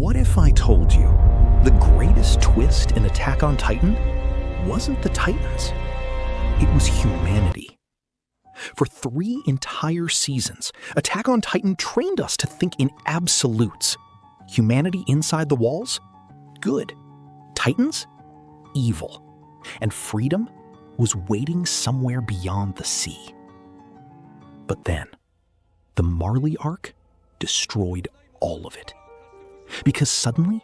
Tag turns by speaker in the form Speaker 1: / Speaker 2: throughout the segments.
Speaker 1: What if I told you the greatest twist in Attack on Titan wasn't the Titans? It was humanity. For 3 entire seasons, Attack on Titan trained us to think in absolutes. Humanity inside the walls? Good. Titans? Evil. And freedom was waiting somewhere beyond the sea. But then, the Marley Arc destroyed all of it. Because suddenly,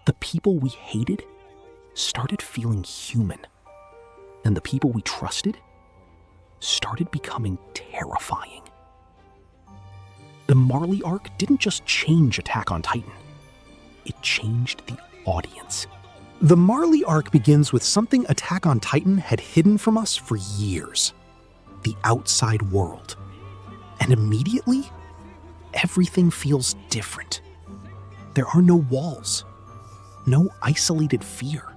Speaker 1: the people we hated started feeling human. And the people we trusted started becoming terrifying. The Marley Arc didn't just change Attack on Titan. It changed the audience. The Marley Arc begins with something Attack on Titan had hidden from us for years. The outside world. And immediately, everything feels different. There are no walls, no isolated fear,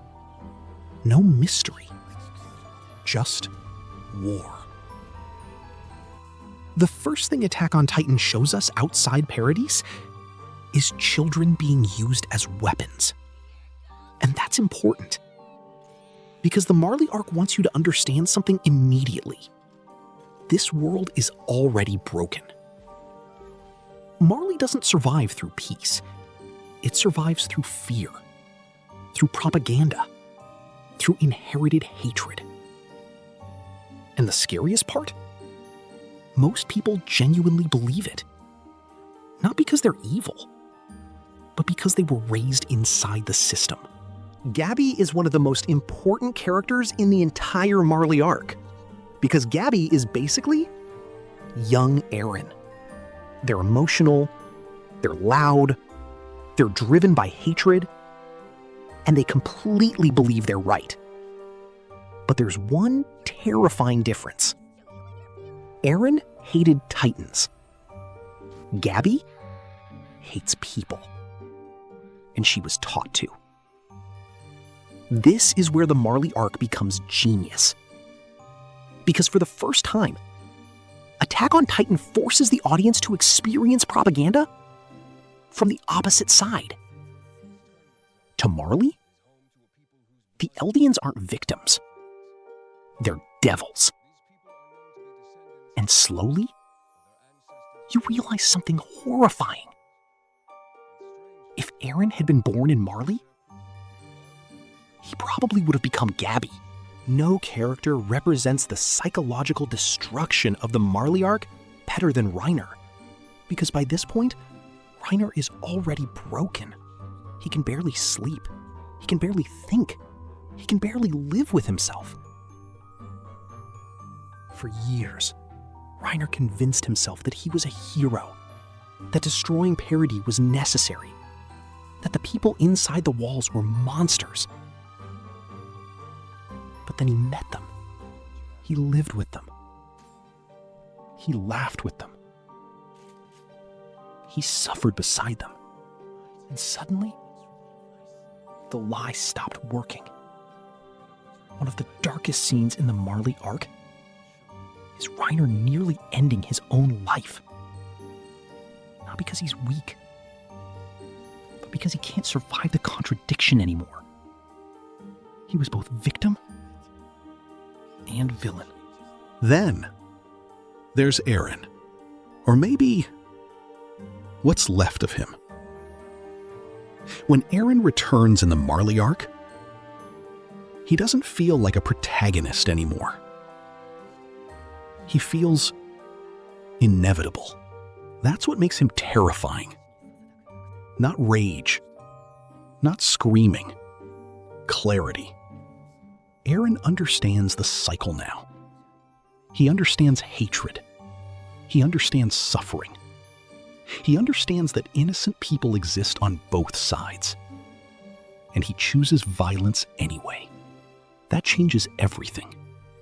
Speaker 1: no mystery, just war. The first thing Attack on Titan shows us outside Paradise is children being used as weapons. And that's important, because the Marley Arc wants you to understand something immediately. This world is already broken. Marley doesn't survive through peace. It survives through fear, through propaganda, through inherited hatred. And the scariest part? Most people genuinely believe it. Not because they're evil, but because they were raised inside the system. Gabi is one of the most important characters in the entire Marley Arc, because Gabi is basically young Eren. They're emotional, they're loud, they're driven by hatred, and they completely believe they're right. But there's one terrifying difference. Eren hated Titans. Gabi hates people. And she was taught to. This is where the Marley Arc becomes genius. Because for the first time, Attack on Titan forces the audience to experience propaganda from the opposite side. To Marley, the Eldians aren't victims. They're devils. And slowly, you realize something horrifying. If Eren had been born in Marley, he probably would have become Gabi. No character represents the psychological destruction of the Marley Arc better than Reiner. Because by this point, Reiner is already broken. He can barely sleep. He can barely think. He can barely live with himself. For years, Reiner convinced himself that he was a hero, that destroying Paradis was necessary, that the people inside the walls were monsters. But then he met them. He lived with them. He laughed with them. He suffered beside them. And suddenly, the lie stopped working. One of the darkest scenes in the Marley Arc is Reiner nearly ending his own life. Not because he's weak, but because he can't survive the contradiction anymore. He was both victim and villain.
Speaker 2: Then, there's Eren. Or maybe, what's left of him. When Eren returns in the Marley Arc, he doesn't feel like a protagonist anymore. He feels inevitable. That's what makes him terrifying. Not rage, not screaming, clarity. Eren understands the cycle now. He understands hatred. He understands suffering. He understands that innocent people exist on both sides. And he chooses violence anyway. That changes everything.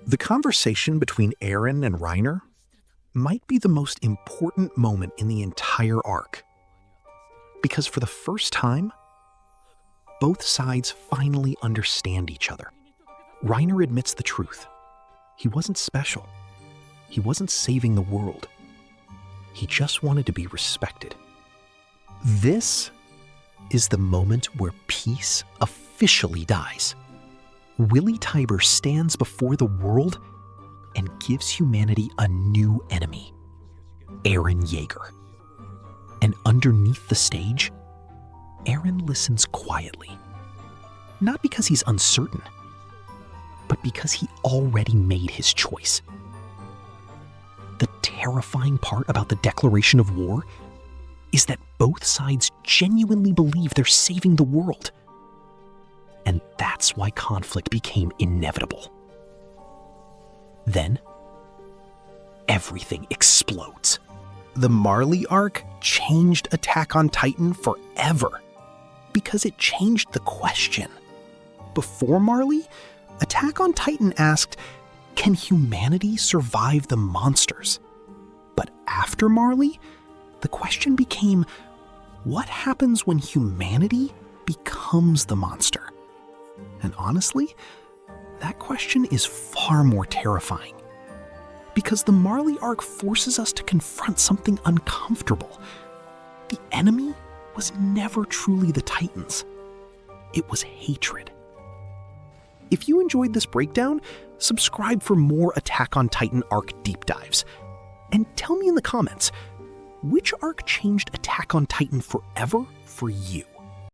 Speaker 2: The conversation between Eren and Reiner might be the most important moment in the entire arc. Because for the first time, both sides finally understand each other. Reiner admits the truth. He wasn't special. He wasn't saving the world. He just wanted to be respected. This
Speaker 1: is the moment where peace officially dies. Willy Tybur stands before the world and gives humanity a new enemy, Eren Yeager. And underneath the stage, Eren listens quietly. Not because he's uncertain, but because he already made his choice. The terrifying part about the declaration of war is that both sides genuinely believe they're saving the world. And that's why conflict became inevitable. Then, everything explodes. The Marley Arc changed Attack on Titan forever because it changed the question. Before Marley, Attack on Titan asked, can humanity survive the monsters? But after Marley, the question became, what happens when humanity becomes the monster? And honestly, that question is far more terrifying. Because the Marley Arc forces us to confront something uncomfortable. The enemy was never truly the Titans. It was hatred. If you enjoyed this breakdown, subscribe for more Attack on Titan arc deep dives. And tell me in the comments, which arc changed Attack on Titan forever for you?